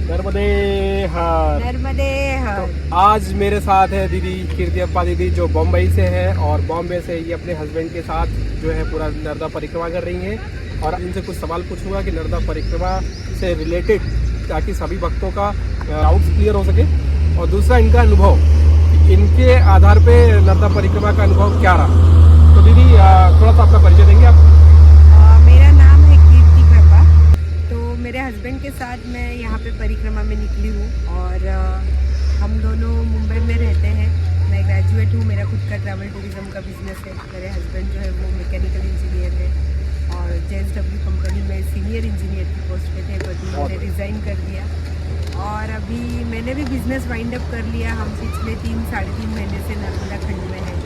नर्मदे हर। नर्मदे हर। तो आज मेरे साथ है दीदी कीर्ति अप्पा दीदी, जो बॉम्बे से है और बॉम्बे से ये अपने हस्बैंड के साथ जो है पूरा नर्मदा परिक्रमा कर रही हैं। और इनसे कुछ सवाल पूछूंगा कि नर्मदा परिक्रमा से रिलेटेड, ताकि सभी भक्तों का डाउट्स क्लियर हो सके। और दूसरा इनका अनुभव, इनके आधार पे नर्मदा परिक्रमा का अनुभव क्या रहा। तो दीदी थोड़ा सा अपना परिचय देंगे आप? मेरा नाम है कीर्ति कृपा। तो मेरे हस्बैंड के साथ मैं यहाँ पे परिक्रमा में निकली हूँ और हम दोनों मुंबई में रहते हैं। मैं ग्रेजुएट हूँ, मेरा खुद का ट्रैवल टूरिज्म का बिजनेस है। मेरे हस्बैंड जो है वो मैकेनिकल इंजीनियर है और JSW कंपनी में सीनियर इंजीनियर की पोस्ट पे थे, बट उन्होंने रिज़ाइन कर दिया। और अभी मैंने भी बिज़नेस वाइंड अप कर लिया। हम पिछले 3-3.5 महीने से नर्मदा खंड में हैं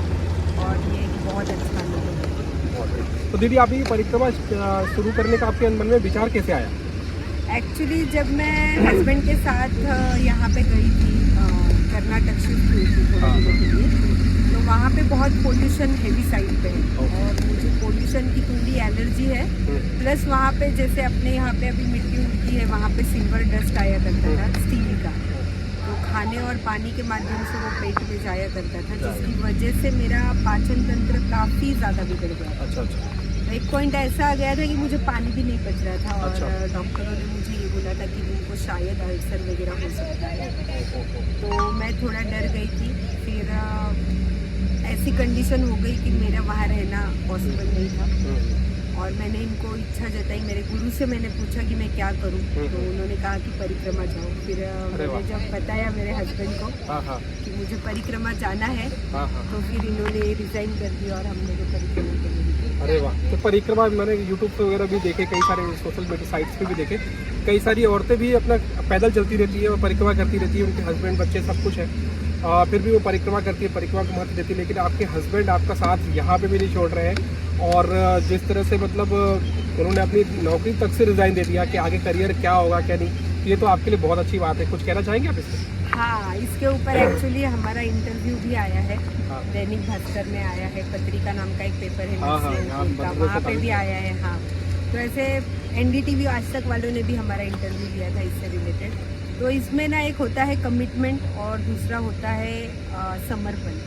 और ये एक बहुत अच्छा अनुभव है। तो दीदी आप ये परिक्रमा शुरू करने का आपके मन में विचार कैसे आया? एक्चुअली जब मैं हस्बैंड के साथ यहाँ पे गई थी, कर्नाटक शिफ्ट हुई थी थोड़े दिनों के लिए, तो वहाँ पे बहुत पोल्यूशन हेवी साइड पे है और मुझे पोल्यूशन की थोड़ी एलर्जी है। प्लस वहाँ पे जैसे अपने यहाँ पे अभी मिट्टी उड़ती है, वहाँ पे सिल्वर डस्ट आया करता था स्टील का, तो खाने और पानी के माध्यम से वो पेट में जाया करता था, जिसकी वजह से मेरा पाचन तंत्र काफ़ी ज़्यादा बिगड़ गया। अच्छा। एक पॉइंट ऐसा आ गया था कि मुझे पानी भी नहीं पच रहा था और डॉक्टरों ने मुझे ये बोला था कि उनको शायद अल्सर वगैरह हो सकता है। तो मैं थोड़ा डर गई थी। फिर ऐसी कंडीशन हो गई कि मेरा वहाँ रहना पॉसिबल नहीं था और मैंने इनको इच्छा जताई। मेरे गुरु से मैंने पूछा कि मैं क्या करूं, तो उन्होंने कहा कि परिक्रमा जाओ। फिर मैंने जब बताया मेरे हस्बैंड को कि मुझे परिक्रमा जाना है, तो फिर इन्होंने रिज़ाइन कर दिया और हम लोग परिक्रमा कर दी। अरे वाह। तो परिक्रमा मैंने यूट्यूब पे वगैरह भी देखे, कई सारे सोशल मीडिया साइट्स पे भी देखे, कई सारी औरतें भी अपना पैदल चलती रहती है और परिक्रमा करती रहती है, उनके हस्बैंड बच्चे सब कुछ है, फिर भी वो परिक्रमा करती है, परिक्रमा को महत्व देती है। लेकिन आपके हस्बैंड आपका साथ यहाँ पे भी नहीं छोड़ रहे हैं और जिस तरह से मतलब उन्होंने अपनी नौकरी तक से रिज़ाइन दे दिया कि आगे करियर क्या होगा क्या नहीं, ये तो आपके लिए बहुत अच्छी बात है। कुछ कहना चाहेंगे आप इसमें? हाँ, इसके ऊपर एक्चुअली हमारा इंटरव्यू भी आया है, दैनिक भास्कर में आया है, पत्रिका नाम का एक पेपर है वहाँ पे भी आया है। हाँ, तो ऐसे NDTV आज तक वालों ने भी हमारा इंटरव्यू दिया था इससे रिलेटेड। तो इसमें ना एक होता है कमिटमेंट और दूसरा होता है समर्पण।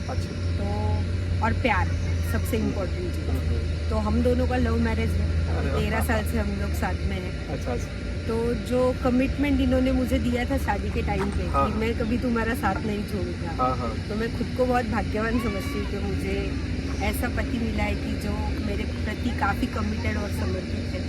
तो और प्यार सबसे इम्पोर्टेंट चीज़। तो हम दोनों का लव मैरिज है, 13 साल से हम लोग साथ में हैं। अच्छा। तो जो कमिटमेंट इन्होंने मुझे दिया था शादी के टाइम पे कि मैं कभी तुम्हारा साथ नहीं छोड़ूंगा, तो मैं खुद को बहुत भाग्यवान समझती हूँ कि मुझे ऐसा पति मिला है कि जो मेरे प्रति काफ़ी कमिटेड और समर्पित है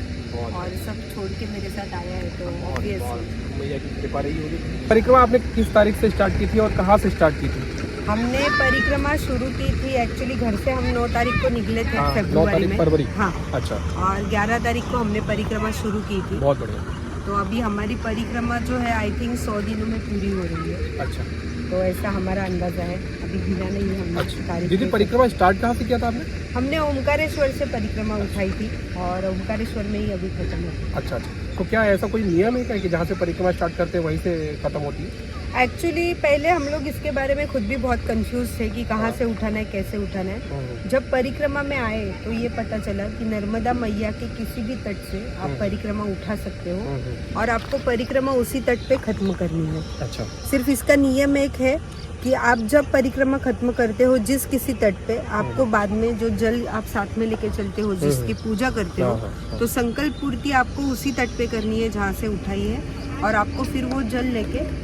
और सब छोड़ के मेरे साथ आया है। तो ऑब्वियसली मैया की कृपा रही होगी। परिक्रमा आपने किस तारीख से स्टार्ट की थी और कहाँ से स्टार्ट की थी? हमने परिक्रमा शुरू की थी, एक्चुअली घर से हम 9 तारीख को निकले थे, फरवरी। हाँ। अच्छा। और 11 तारीख को हमने परिक्रमा शुरू की थी। बहुत बढ़िया। तो अभी हमारी परिक्रमा जो है आई थिंक 100 दिनों में पूरी हो रही है। अच्छा। तो ऐसा हमारा अंदाजा है, अभी गिना नहीं है हमने। अच्छा। दीदी परिक्रमा स्टार्ट कहाँ से किया था आपने? हमने ओमकारेश्वर से परिक्रमा उठाई थी और ओमकारेश्वर में ही अभी खत्म होती है। अच्छा। तो क्या ऐसा कोई नियम है क्या कि जहाँ से परिक्रमा स्टार्ट करते हैं वहीं से खत्म होती है? एक्चुअली पहले हम लोग इसके बारे में खुद भी बहुत कंफ्यूज थे कि कहाँ से उठाना है, कैसे उठाना है। जब परिक्रमा में आए तो ये पता चला कि नर्मदा मैया के किसी भी तट से आप परिक्रमा उठा सकते हो और आपको परिक्रमा उसी तट पे खत्म करनी है। अच्छा। सिर्फ इसका नियम एक है कि आप जब परिक्रमा खत्म करते हो जिस किसी तट पे, आपको बाद में जो जल आप साथ में लेके चलते हो, जिसकी पूजा करते हो, तो संकल्प पूर्ति आपको उसी तट पे करनी है जहाँ से उठाई है और आपको फिर वो जल लेके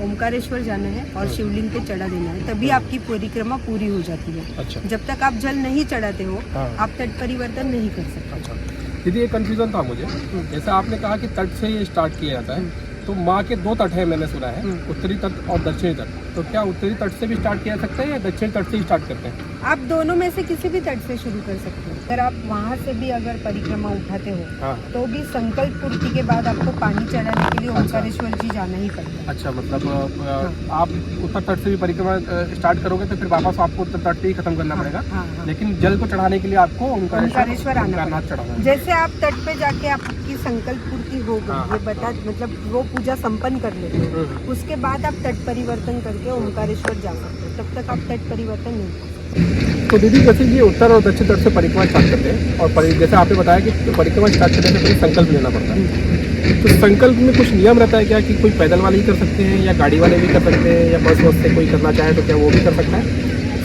ओमकारेश्वर जाना है और शिवलिंग पे चढ़ा देना है, तभी आपकी परिक्रमा पूरी हो जाती है। अच्छा। जब तक आप जल नहीं चढ़ाते हो आप तट परिवर्तन नहीं कर सकते। अच्छा। दीदी एक कंफ्यूजन था मुझे, जैसे आपने कहा कि तट से ये स्टार्ट किया जाता है, तो माँ के 2 तट है मैंने सुना है, उत्तरी तट और दक्षिणी तट। तो क्या उत्तरी तट से भी स्टार्ट किया जा सकता है या दक्षिणी तट से ही स्टार्ट करते हैं? आप दोनों में से किसी भी तट से शुरू कर सकते हो। अगर आप वहाँ से भी अगर परिक्रमा उठाते हो तो भी संकल्प पूर्ति के बाद आपको पानी चढ़ाने के लिए ओमकारेश्वर जी जाना ही पड़ता है। अच्छा, मतलब आप उत्तर तट से भी परिक्रमा स्टार्ट करोगे तो फिर वापस आपको उत्तर तट पे ही खत्म करना पड़ेगा। लेकिन जल को चढ़ाने के लिए आपको ओमकारेश्वर आना चढ़ाना। जैसे आप तट पे जाके आपकी संकल्प पूर्ति हो गई, ये बता मतलब वो पूजा संपन्न कर लेते हो, उसके बाद आप तट परिवर्तन करके ओमकारेश्वर जा सकते हो, तब तक आप तट परिवर्तन नहीं कर सकते। तो दीदी जैसे ये उत्तर और दक्षिण तट से परिक्रमा स्टार्ट करते हैं और जैसे आपने बताया कि परिक्रमा स्टार्ट करने से पहले संकल्प लेना पड़ता है, तो संकल्प में कुछ नियम रहता है क्या कि कोई पैदल वाले ही कर सकते हैं या गाड़ी वाले भी कर सकते हैं या बस बस से कोई करना चाहे तो क्या वो भी कर सकता है?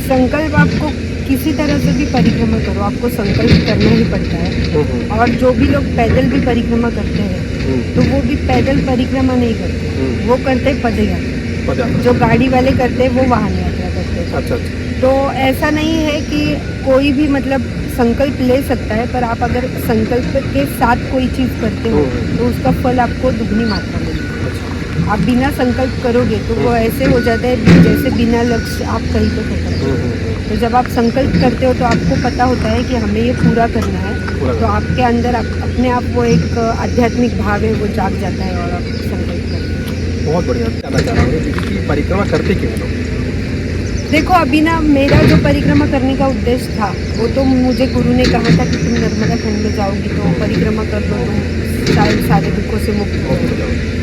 संकल्प आपको किसी तरह से भी परिक्रमा करो, आपको संकल्प करना ही पड़ता है। और जो भी लोग पैदल भी परिक्रमा करते हैं तो वो भी पैदल परिक्रमा नहीं करते, वो करते पद यात्रा। जो गाड़ी वाले करते हैं वो वाहन यात्रा करते हैं। अच्छा। तो ऐसा नहीं है कि कोई भी मतलब संकल्प ले सकता है, पर आप अगर संकल्प के साथ कोई चीज़ करते हो तो उसका फल आपको दुगनी मात्रा में मिलेगा। आप बिना संकल्प करोगे तो वो ऐसे हो जाता है जैसे बिना लक्ष्य आप कहीं पे खत्म। तो जब आप संकल्प करते हो तो आपको पता होता है कि हमें ये पूरा करना है, तो आपके अंदर अपने आप वो एक आध्यात्मिक भाव है वो जाग जाता है और आप संकल्प करते हैं। बहुत बढ़िया। कहना चाह रहा हूँ दीदी कि परिक्रमा करते क्यों हैं लोग? देखो अभी ना मेरा जो परिक्रमा करने का उद्देश्य था वो तो मुझे गुरु ने कहा था कि तुम नर्मदा खंड में जाओगी तो परिक्रमा कर लो, तुम शायद सारे दुखों से मुक्त हो जाओगे।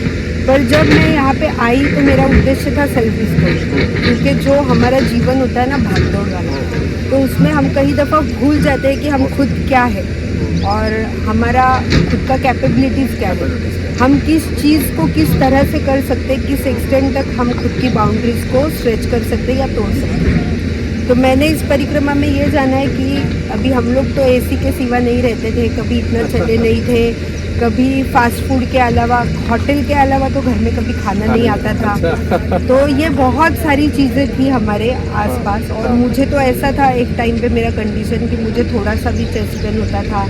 पर जब मैं यहाँ पे आई तो मेरा उद्देश्य था सेल्फ डिस्कवरी, क्योंकि जो हमारा जीवन होता है ना भागदौड़ वाला, तो उसमें हम कई दफ़ा भूल जाते हैं कि हम खुद क्या है और हमारा खुद का कैपेबिलिटीज़ क्या है, हम किस चीज़ को किस तरह से कर सकते हैं, किस एक्सटेंट तक हम खुद की बाउंड्रीज़ को स्ट्रेच कर सकते हैं या तोड़ सकते हैं। तो मैंने इस परिक्रमा में ये जाना है कि अभी हम लोग तो एसी के सिवा नहीं रहते थे, कभी इतना चले नहीं थे, कभी फास्ट फूड के अलावा होटल के अलावा तो घर में कभी खाना नहीं आता था। तो ये बहुत सारी चीज़ें थी हमारे आसपास और मुझे तो ऐसा था एक टाइम पे मेरा कंडीशन कि मुझे थोड़ा सा भी चेस्ट पेन होता था,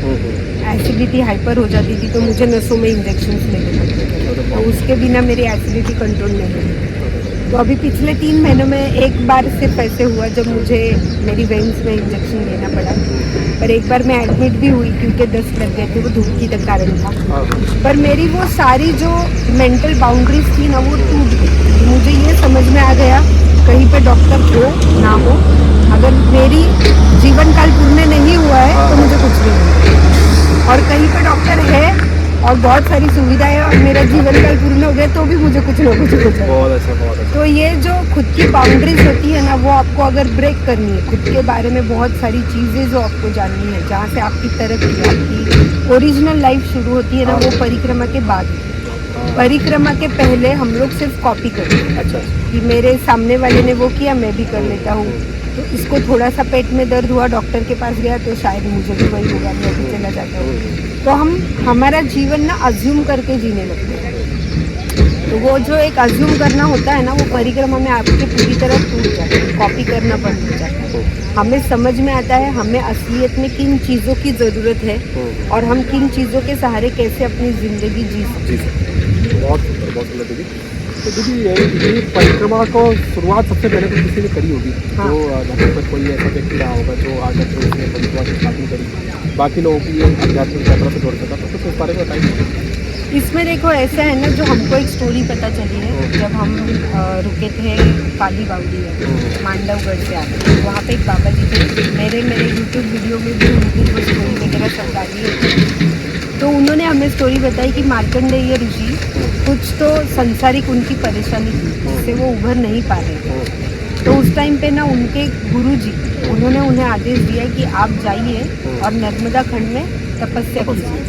एसिडिटी हाइपर हो जाती थी, तो मुझे नसों में इंजेक्शंस लेने पड़ते थे, तो उसके बिना मेरी एसिडिटी कंट्रोल नहीं हुई। तो अभी पिछले 3 महीनों में एक बार सिर्फ ऐसे हुआ जब मुझे मेरी वेन्स में इंजेक्शन लेना पड़ा, पर एक बार मैं एडमिट भी हुई क्योंकि दस्त लग गए थे, वो धूप की कारण था। पर मेरी वो सारी जो मेंटल बाउंड्रीज थी ना वो टूट गई। मुझे ये समझ में आ गया कहीं पे डॉक्टर हो ना हो, अगर मेरी जीवन काल पूर्ण नहीं हुआ है तो मुझे कुछ नहीं हुआ, और कहीं पे डॉक्टर है और बहुत सारी सुविधाएं और मेरा जीवन काल पूर्ण हो गया तो भी मुझे कुछ ना कुछ हो जाए। बहुत अच्छा, बहुत अच्छा। तो ये जो खुद की बाउंड्रीज होती है ना वो आपको अगर ब्रेक करनी है, खुद के बारे में बहुत सारी चीज़ें जो आपको जाननी है, जहाँ से आपकी तरक्की, आपकी ओरिजिनल लाइफ शुरू होती है ना, वो परिक्रमा के बाद। परिक्रमा के पहले हम लोग सिर्फ कॉपी करते हैं। अच्छा। कि मेरे सामने वाले ने वो किया मैं भी कर लेता हूँ, तो इसको थोड़ा सा पेट में दर्द हुआ, डॉक्टर के पास गया तो शायद मुझे भी वही होगा, मैं भी चला जाता हूँ। तो हम हमारा जीवन ना अज्यूम करके जीने लगते हैं। तो वो जो एक अज्यूम करना होता है ना वो परिक्रमा में आपके पूरी तरह टूट जाता है, कॉपी करना बंद हो जाता है। हमें समझ में आता है हमें असलियत में किन चीज़ों की ज़रूरत है और हम किन चीज़ों के सहारे कैसे अपनी ज़िंदगी जी सकते हैं। बहुत सुंदर, बहुत सुंदर दीदी। तो दीदी ये परिक्रमा को शुरुआत सबसे पहले तो किसी ने करी होगी, हाँ। जो घर पर कोई ऐसा व्यक्ति रहा होगा जो आकर के उसने परिक्रमा की स्टार्टिंग करी, बाकी लोगों की ये आध्यात्मिक यात्रा से जोड़ सका, तो कुछ उस बारे में बताइए। इसमें देखो ऐसा है ना, जो हमको एक स्टोरी पता चली है, जब हम रुके थे काली बावड़ी में मांडवगढ़ से आते थे, वहाँ पे एक बाबा जी थे, मेरे यूट्यूब वीडियो में भी उनकी वो स्टोरी वगैरह सब डाली है। तो उन्होंने हमें स्टोरी बताई कि मार्कंडेय ऋषि कुछ तो संसारिक उनकी परेशानी थी जिससे वो उभर नहीं पा रहे थे। तो उस टाइम पे ना उनके गुरुजी उन्होंने उन्हें आदेश दिया कि आप जाइए और नर्मदा खंड में तपस्या कीजिए,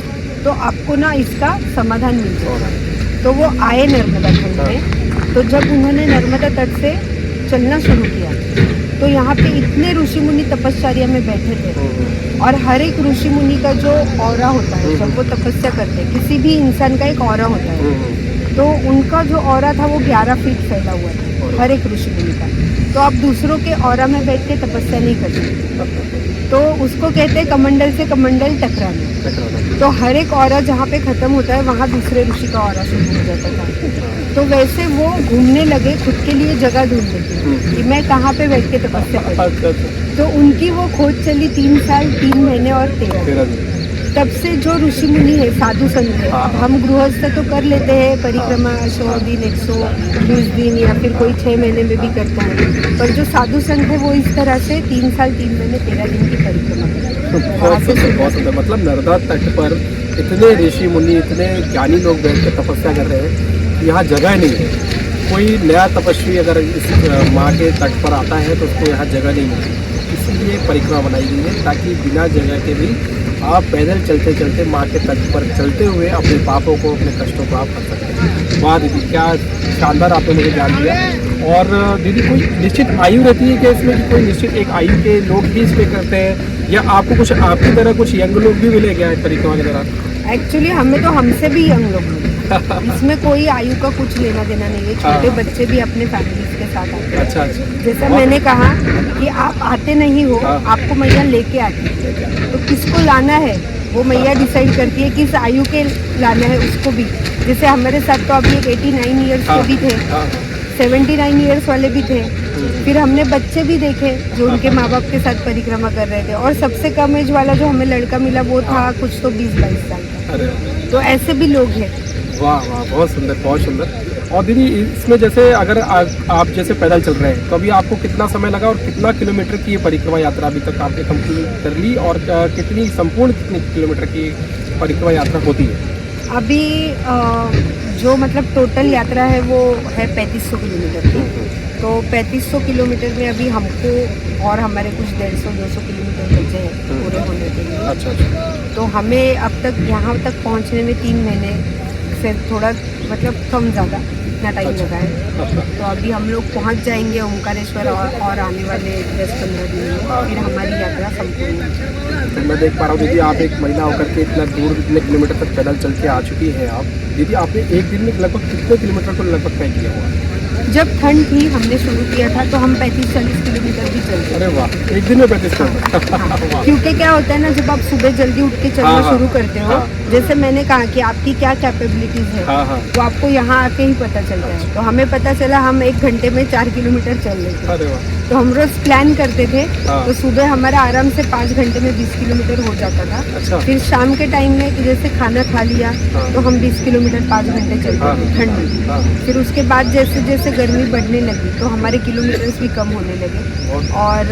तो आपको ना इसका समाधान मिल जाएगा। तो वो आए नर्मदा खंड में, तो जब उन्होंने नर्मदा तट से चलना शुरू किया तो यहाँ पे इतने ऋषि मुनि तपस्या में बैठे थे, और हर एक ऋषि मुनि का जो ऑरा होता है जब वो तपस्या करते हैं, किसी भी इंसान का एक ऑरा होता है, तो उनका जो ऑरा था वो 11 फीट फैला हुआ था हर एक ऋषि मुनि का। तो आप दूसरों के ऑरा में बैठ के तपस्या नहीं कर सकते, तो उसको कहते हैं कमंडल से कमंडल टकराना। तो हर एक ऑरा जहाँ पे खत्म होता है वहाँ दूसरे ऋषि का ऑरा शुरू हो जाता था। तो वैसे वो घूमने लगे, खुद के लिए जगह ढूंढने की कि मैं कहाँ पे बैठ के तपस्या करूँ। तो उनकी वो खोज चली 3 साल 3 महीने और 13 दिन। तब से जो ऋषि मुनि है, साधु संत है, अब हम गृहस्थ तो कर लेते हैं परिक्रमा 100 दिन 120 दिन या फिर कोई 6 महीने में भी करता है, पर जो साधु संत है वो इस तरह से 3 साल 3 महीने 13 दिन की परिक्रमा करते हैं। बहुत सुंदर। मतलब नर्मदा तट पर इतने ऋषि मुनि, इतने ज्ञानी लोग बैठ कर तपस्या कर रहे हैं, यहाँ जगह नहीं है। कोई नया तपस्वी अगर इस माँ के तट पर आता है तो उसको यहाँ जगह नहीं मिलती, इसीलिए परिक्रमा बनाई गई है ताकि बिना जगह के भी आप पैदल चलते चलते माँ के तट पर चलते हुए अपने पापों को, अपने कष्टों को आप हर सकते हैं। वाह दीदी, क्या शानदार आपने मुझे ज्ञान दिया। और दीदी कोई निश्चित आयु रहती है क्या इसमें, कि कोई निश्चित एक आयु के लोग ही इसमें करते हैं, या आपको कुछ आपकी तरह कुछ यंग लोग भी मिले क्या परिक्रमा के दौरान? एक्चुअली हमें तो हमसे भी यंग लोग मिले। इसमें कोई आयु का कुछ लेना देना नहीं है, छोटे बच्चे भी अपने फैमिली के साथ आते हैं। अच्छा। जैसा मैंने कहा कि आप आते नहीं हो, आपको मैया लेके आती है, तो किसको लाना है वो मैया डिसाइड करती है, किस आयु के लाना है उसको भी। जैसे हमारे साथ तो अभी एक 89 ईयर्स के भी थे, 79 ईयर्स वाले भी थे, फिर हमने बच्चे भी देखे जो उनके माँ बाप के साथ परिक्रमा कर रहे थे, और सबसे कम एज वाला जो हमें लड़का मिला वो था कुछ तो 20-22 साल का। तो ऐसे भी लोग हैं। वाह वाह, बहुत सुंदर, बहुत सुंदर। और दीदी इसमें जैसे अगर आप जैसे पैदल चल रहे हैं तो अभी आपको कितना समय लगा और कितना किलोमीटर की ये परिक्रमा यात्रा अभी तक आपने कंप्लीट कर ली, और कितनी किलोमीटर की परिक्रमा यात्रा होती है? अभी जो मतलब टोटल यात्रा है वो है 3500 किलोमीटर की। तो 3500 किलोमीटर में अभी हमको और हमारे कुछ 150-200 किलोमीटर बचे हैं पूरे होने के लिए। अच्छा। तो हमें अब तक यहाँ तक पहुँचने में 3 महीने से थोड़ा मतलब कम ज़्यादा इतना टाइम लगा है। तो अभी हम लोग पहुँच जाएंगे ओमकारेश्वर, और आने वाले 10-15 दिन में फिर हमारी यात्रा संपूर्ण है। तो मैं देख पा रहा हूँ दीदी, आप एक महिला होकर के इतना दूर, इतने किलोमीटर तक पैदल चल के आ चुकी है आप। दीदी आपने एक दिन में लगभग कितने किलोमीटर को लगभग तय किया हुआ? जब ठंड थी हमने शुरू किया था तो हम 35-40 किलोमीटर भी चलते। अरे वाह, एक दिन में 35 किलोमीटर। क्योंकि क्या होता है ना, जब आप सुबह जल्दी उठ के चलना शुरू करते हो, जैसे मैंने कहा कि आपकी क्या कैपेबिलिटीज है, वो आपको यहाँ आके ही पता चलता है। तो हमें पता चला हम 1 घंटे में 4 किलोमीटर चल लेते। अरे वाह। तो हम रोज प्लान करते थे, तो सुबह हमारा आराम से 5 घंटे में 20 किलोमीटर हो जाता था। अच्छा। फिर शाम के टाइम में जैसे खाना खा लिया तो हम 20 किलोमीटर 5 घंटे चलते थे ठंड में। फिर उसके बाद जैसे जैसे गर्मी बढ़ने लगी तो हमारे किलोमीटर्स भी कम होने लगे, और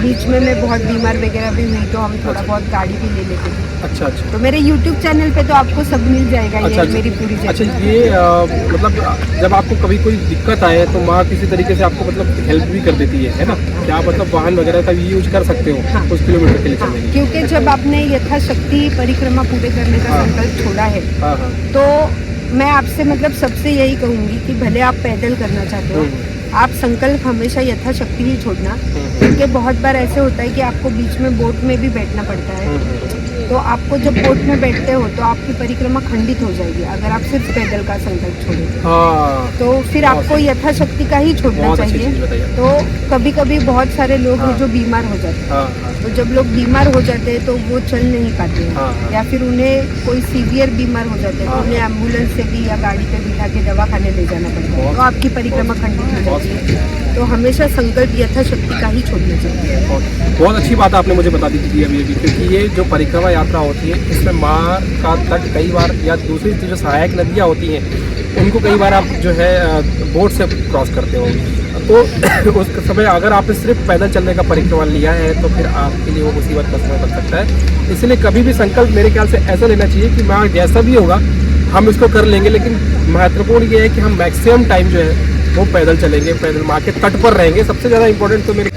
बीच में मैं बहुत बीमार वगैरह भी हुई तो हम थोड़ा बहुत गाड़ी भी ले लेते थे। अच्छा। तो मेरे YouTube चैनल पे तो आपको सब मिल जाएगा। ये मेरी पूरी जर्नी। अच्छा, ये मतलब जब आपको कभी कोई दिक्कत आए तो माँ किसी तरीके से आपको मतलब हेल्प भी कर देती है ना? क्या मतलब वाहन वगैरह का भी यूज कर सकते हो कुछ किलोमीटर के लिए चलने के लिए? क्योंकि जब आपने यथाशक्ति परिक्रमा पूरे करने का संकल्प छोड़ा है, तो मैं आपसे मतलब सबसे यही कहूँगी कि भले आप पैदल करना चाहते हो, आप संकल्प हमेशा यथाशक्ति ही छोड़ना। क्योंकि बहुत बार ऐसे होता है कि आपको बीच में बोट में भी बैठना पड़ता है, तो आपको जब बोट में बैठते हो तो आपकी परिक्रमा खंडित हो जाएगी अगर आप सिर्फ पैदल का संकल्प छोड़ोगे। तो फिर आपको यथाशक्ति का ही छोड़ना चाहिए। तो कभी कभी बहुत सारे लोग हैं जो बीमार हो जाते हैं, तो जब लोग बीमार हो जाते हैं तो वो चल नहीं पाते हैं, या फिर उन्हें कोई सीवियर बीमार हो जाते हैं तो उन्हें एम्बुलेंस से भी या गाड़ी पे बिठा के दवाखाने ले जाना पड़ता है, तो आपकी परिक्रमा खंडित हो जाती है। तो हमेशा संकल्प यथाशक्ति का ही छोड़ना चाहिए। बहुत अच्छी बात आपने मुझे बता दी थी अभी, क्योंकि ये जो परिक्रमा यात्रा होती है इसमें माँ का तट कई बार, या दूसरी जो सहायक नदियाँ होती हैं उनको कई बार आप जो है बोट से क्रॉस करते हो, तो उस समय अगर आपने सिर्फ पैदल चलने का परिक्रमा लिया है तो फिर आपके लिए वो मुसीबत का समय बन सकता है। इसलिए कभी भी संकल्प मेरे ख्याल से ऐसा लेना चाहिए कि माँ जैसा भी होगा हम इसको कर लेंगे, लेकिन महत्वपूर्ण ये है कि हम मैक्सिमम टाइम जो है वो पैदल चलेंगे, पैदल माँ के तट पर रहेंगे। सबसे ज़्यादा इम्पोर्टेंट तो मेरे।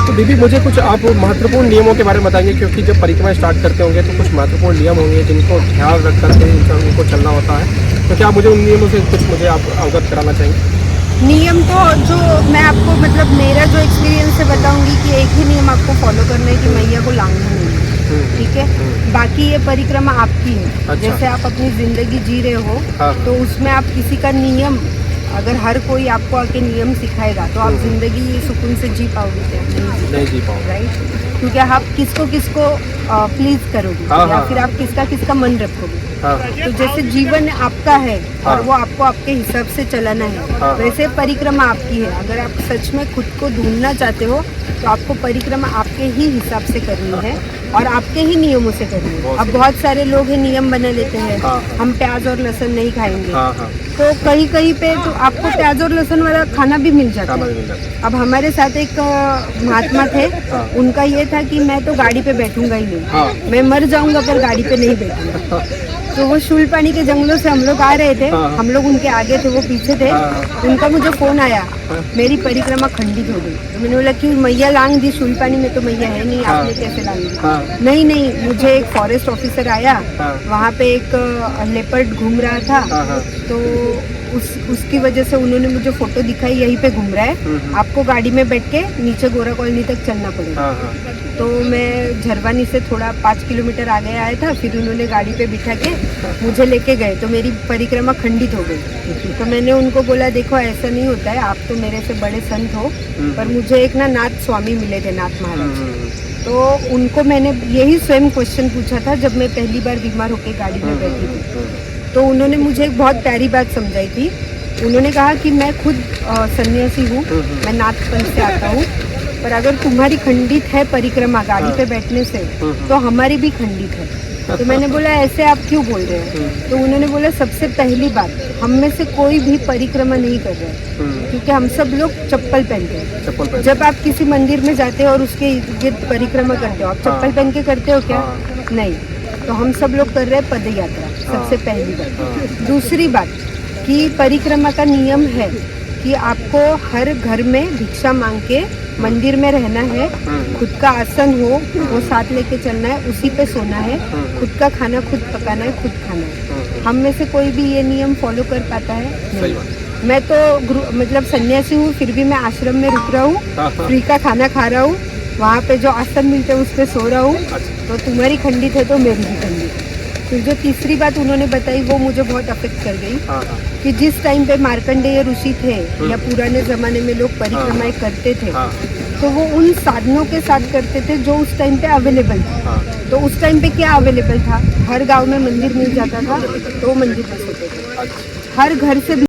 तो दीदी मुझे कुछ आप महत्वपूर्ण नियमों के बारे में बताएंगे, क्योंकि जब परिक्रमा स्टार्ट करते होंगे तो कुछ महत्वपूर्ण नियम होंगे जिनको ध्यान रख करके उनको चलना होता है। तो क्या मुझे उन नियमों से कुछ मुझे आप अवगत कराना चाहेंगे? नियम तो जो मैं आपको मतलब मेरा जो एक्सपीरियंस है बताऊंगी कि एक ही नियम आपको फॉलो करना है कि मैया को लांघना नहीं है, ठीक है? बाकी ये परिक्रमा आपकी है। अच्छा। जैसे आप अपनी जिंदगी जी रहे हो, तो उसमें आप किसी का नियम, अगर हर कोई आपको आके नियम सिखाएगा तो आप जिंदगी सुकून से जी पाओगे क्या? नहीं जी पाओगे, राइट? क्योंकि आप किसको किसको प्लीज करोगे, या फिर आप किसका मन रखोगे। तो जैसे जीवन आपका है और वो आपको आपके हिसाब से चलाना है, वैसे परिक्रमा आपकी है। अगर आप सच में खुद को ढूंढना चाहते हो तो आपको परिक्रमा आपके ही हिसाब से करनी है और आपके ही नियमों से करनी है। अब बहुत सारे लोग हैं नियम बना लेते हैं, हम प्याज और लहसुन नहीं खाएंगे, तो कहीं कहीं पे तो आपको प्याज और लहसुन वाला खाना भी मिल जाता है। अब हमारे साथ एक महात्मा थे, उनका ये था कि मैं तो गाड़ी पे बैठूंगा ही नहीं, मैं मर जाऊंगा पर गाड़ी पे नहीं बैठूंगा। तो वो शूलपानी के जंगलों से हम लोग आ रहे थे, हम लोग उनके आगे थे, वो पीछे थे। उनका मुझे फोन आया मेरी परिक्रमा खंडित हो गई। तो मैंने बोला कि मैया लांग दी शूलपानी में, तो मैया है नहीं, आपने कैसे लांग दी? नहीं नहीं, मुझे एक फॉरेस्ट ऑफिसर आया, वहाँ पे एक लेपर्ड घूम रहा था, तो उसकी वजह से उन्होंने मुझे फोटो दिखाई, यहीं पे घूम रहा है, आपको गाड़ी में बैठ के नीचे गोरा कॉलोनी तक चलना पड़ेगा। तो मैं झरवानी से थोड़ा 5 किलोमीटर आगे आया था, फिर उन्होंने गाड़ी पे बिठा के मुझे लेके गए, तो मेरी परिक्रमा खंडित हो गई। तो मैंने उनको बोला देखो ऐसा नहीं होता है, आप तो मेरे से बड़े संत हो, पर मुझे एक ना नाथ स्वामी मिले थे, नाथ महाराज। तो उनको मैंने यही स्वयं क्वेश्चन पूछा था जब मैं पहली बार बीमार होकर गाड़ी में बैठी थी। तो उन्होंने मुझे एक बहुत प्यारी बात समझाई थी। उन्होंने कहा कि मैं खुद सन्यासी हूँ, मैं नाथ पंथ से आता हूँ, पर अगर तुम्हारी खंडित है परिक्रमा गाड़ी पे बैठने से, तो हमारी भी खंडित है। तो मैंने बोला ऐसे आप क्यों बोल रहे हैं? तो उन्होंने बोला सबसे पहली बात, हम में से कोई भी परिक्रमा नहीं कर रहे हैं, क्योंकि हम सब लोग चप्पल पहनते हैं। जब आप किसी मंदिर में जाते हो और उसके इर्द गिर्द परिक्रमा करते हो, आप चप्पल पहन के करते हो क्या? नहीं। तो हम सब लोग कर रहे हैं पद यात्रा, सबसे पहली बात। दूसरी बात कि परिक्रमा का नियम है कि आपको हर घर में भिक्षा मांग के मंदिर में रहना है, खुद का आसन हो वो साथ लेके चलना है, उसी पे सोना है, खुद का खाना खुद पकाना है, खुद खाना है। हम में से कोई भी ये नियम फॉलो कर पाता है? नहीं। मैं तो मतलब सन्यासी हूँ, फिर भी मैं आश्रम में रुक रहा हूँ, फ्री का खाना खा रहा हूँ, वहाँ पे जो आसन मिलते हैं उस पे सो रहा हूँ। तो तुम्हारी खंडित है तो मेरी भी खंडित है। फिर जो तीसरी बात उन्होंने बताई वो मुझे बहुत अफेक्ट कर गई, कि जिस टाइम पे मार्कंडेय ऋषि थे या पुराने जमाने में लोग परिक्रमाएं करते थे, तो वो उन साधनों के साथ करते थे जो उस टाइम पे अवेलेबल था। तो उस टाइम पे क्या अवेलेबल था? हर गांव में मंदिर मिल जाता था, तो वो मंदिर में सोते थे। हर घर से